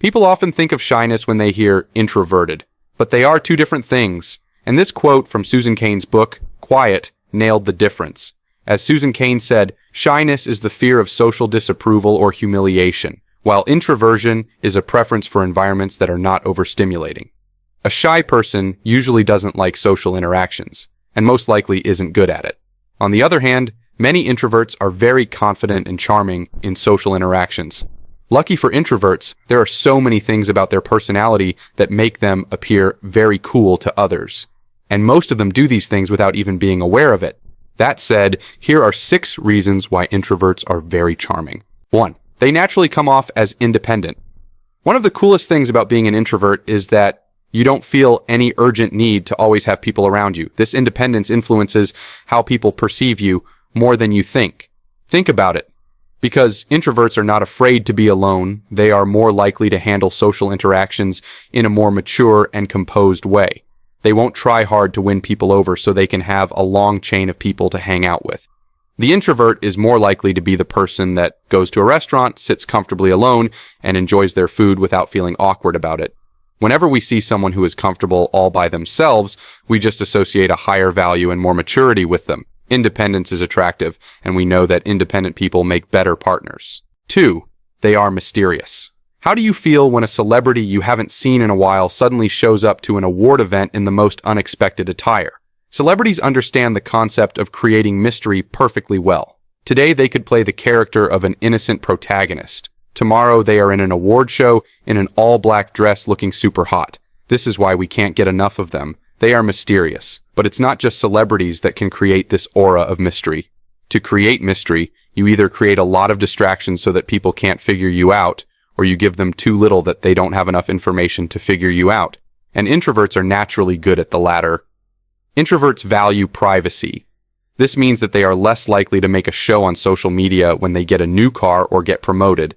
People often think of shyness when they hear introverted, but they are two different things. And this quote from Susan Cain's book, Quiet, nailed the difference. As Susan Cain said, shyness is the fear of social disapproval or humiliation, while introversion is a preference for environments that are not overstimulating. A shy person usually doesn't like social interactions, and most likely isn't good at it. On the other hand, many introverts are very confident and charming in social interactions. Lucky for introverts, there are so many things about their personality that make them appear very cool to others. And most of them do these things without even being aware of it. That said, here are 6 reasons why introverts are very charming. 1. They naturally come off as independent. One of the coolest things about being an introvert is that you don't feel any urgent need to always have people around you. This independence influences how people perceive you more than you think. Think about it. Because introverts are not afraid to be alone, they are more likely to handle social interactions in a more mature and composed way. They won't try hard to win people over so they can have a long chain of people to hang out with. The introvert is more likely to be the person that goes to a restaurant, sits comfortably alone, and enjoys their food without feeling awkward about it. Whenever we see someone who is comfortable all by themselves, we just associate a higher value and more maturity with them. Independence is attractive, and we know that independent people make better partners. 2. They are mysterious. How do you feel when a celebrity you haven't seen in a while suddenly shows up to an award event in the most unexpected attire? Celebrities understand the concept of creating mystery perfectly well. Today they could play the character of an innocent protagonist. Tomorrow they are in an award show in an all-black dress looking super hot. This is why we can't get enough of them. They are mysterious. But it's not just celebrities that can create this aura of mystery. To create mystery, you either create a lot of distractions so that people can't figure you out, or you give them too little that they don't have enough information to figure you out. And introverts are naturally good at the latter. Introverts value privacy. This means that they are less likely to make a show on social media when they get a new car or get promoted.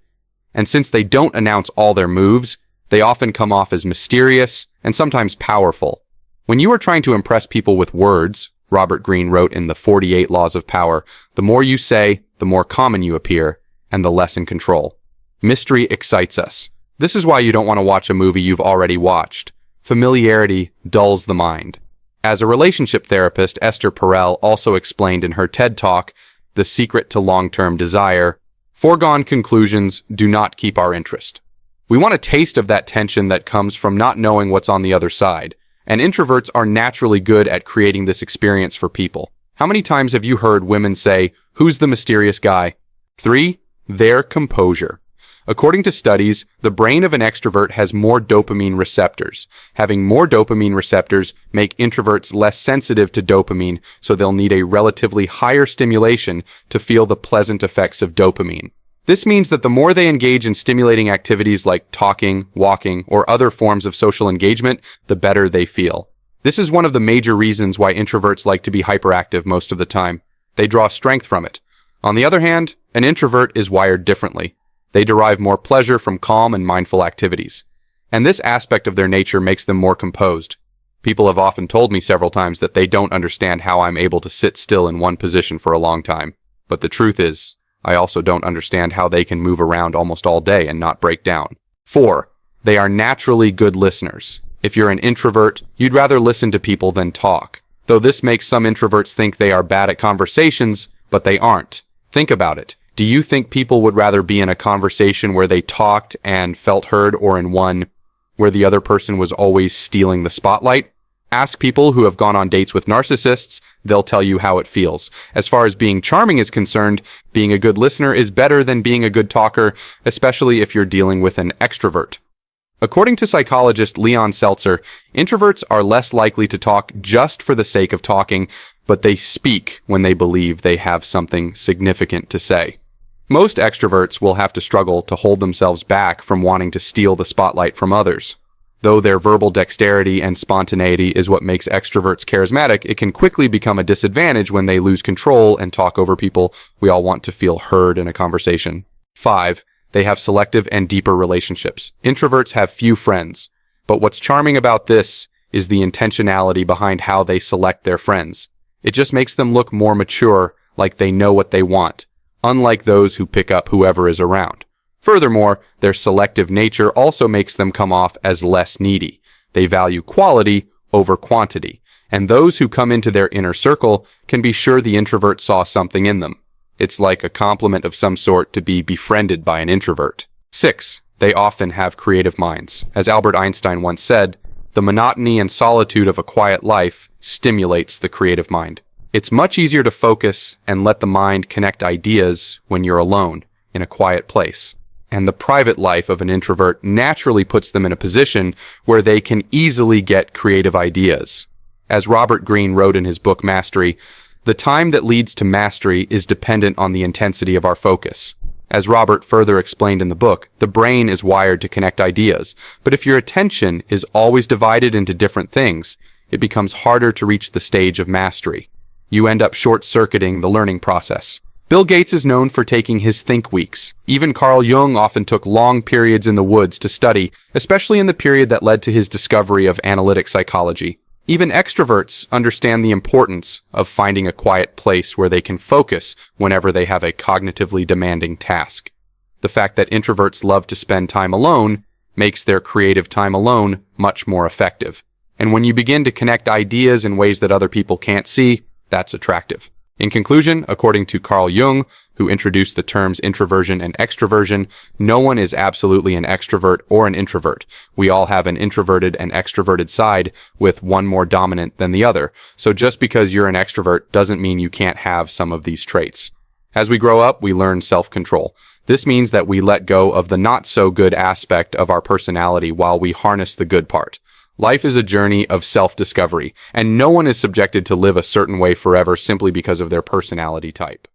And since they don't announce all their moves, they often come off as mysterious and sometimes powerful. When you are trying to impress people with words, Robert Greene wrote in the 48 Laws of Power, the more you say, the more common you appear, and the less in control. Mystery excites us. This is why you don't want to watch a movie you've already watched. Familiarity dulls the mind. As a relationship therapist, Esther Perel also explained in her TED Talk, The Secret to Long-Term Desire, foregone conclusions do not keep our interest. We want a taste of that tension that comes from not knowing what's on the other side. And introverts are naturally good at creating this experience for people. How many times have you heard women say, "Who's the mysterious guy?" 3. Their composure. According to studies, the brain of an extrovert has more dopamine receptors. Having more dopamine receptors make introverts less sensitive to dopamine, so they'll need a relatively higher stimulation to feel the pleasant effects of dopamine. This means that the more they engage in stimulating activities like talking, walking, or other forms of social engagement, the better they feel. This is one of the major reasons why introverts like to be hyperactive most of the time. They draw strength from it. On the other hand, an introvert is wired differently. They derive more pleasure from calm and mindful activities. And this aspect of their nature makes them more composed. People have often told me several times that they don't understand how I'm able to sit still in one position for a long time. But the truth is, I also don't understand how they can move around almost all day and not break down. 4. They are naturally good listeners. If you're an introvert, you'd rather listen to people than talk. Though this makes some introverts think they are bad at conversations, but they aren't. Think about it. Do you think people would rather be in a conversation where they talked and felt heard, or in one where the other person was always stealing the spotlight? Ask people who have gone on dates with narcissists, they'll tell you how it feels. As far as being charming is concerned, being a good listener is better than being a good talker, especially if you're dealing with an extrovert. According to psychologist Leon Seltzer, introverts are less likely to talk just for the sake of talking, but they speak when they believe they have something significant to say. Most extroverts will have to struggle to hold themselves back from wanting to steal the spotlight from others. Though their verbal dexterity and spontaneity is what makes extroverts charismatic, it can quickly become a disadvantage when they lose control and talk over people. We all want to feel heard in a conversation. 5. They have selective and deeper relationships. Introverts have few friends. But what's charming about this is the intentionality behind how they select their friends. It just makes them look more mature, like they know what they want, unlike those who pick up whoever is around. Furthermore, their selective nature also makes them come off as less needy. They value quality over quantity, and those who come into their inner circle can be sure the introvert saw something in them. It's like a compliment of some sort to be befriended by an introvert. 6. They often have creative minds. As Albert Einstein once said, the monotony and solitude of a quiet life stimulates the creative mind. It's much easier to focus and let the mind connect ideas when you're alone, in a quiet place. And the private life of an introvert naturally puts them in a position where they can easily get creative ideas. As Robert Greene wrote in his book Mastery, the time that leads to mastery is dependent on the intensity of our focus. As Robert further explained in the book, the brain is wired to connect ideas, but if your attention is always divided into different things, it becomes harder to reach the stage of mastery. You end up short-circuiting the learning process. Bill Gates is known for taking his think weeks. Even Carl Jung often took long periods in the woods to study, especially in the period that led to his discovery of analytic psychology. Even extroverts understand the importance of finding a quiet place where they can focus whenever they have a cognitively demanding task. The fact that introverts love to spend time alone makes their creative time alone much more effective. And when you begin to connect ideas in ways that other people can't see, that's attractive. In conclusion, according to Carl Jung, who introduced the terms introversion and extroversion, no one is absolutely an extrovert or an introvert. We all have an introverted and extroverted side, with one more dominant than the other. So just because you're an extrovert doesn't mean you can't have some of these traits. As we grow up, we learn self-control. This means that we let go of the not-so-good aspect of our personality while we harness the good part. Life is a journey of self-discovery, and no one is subjected to live a certain way forever simply because of their personality type.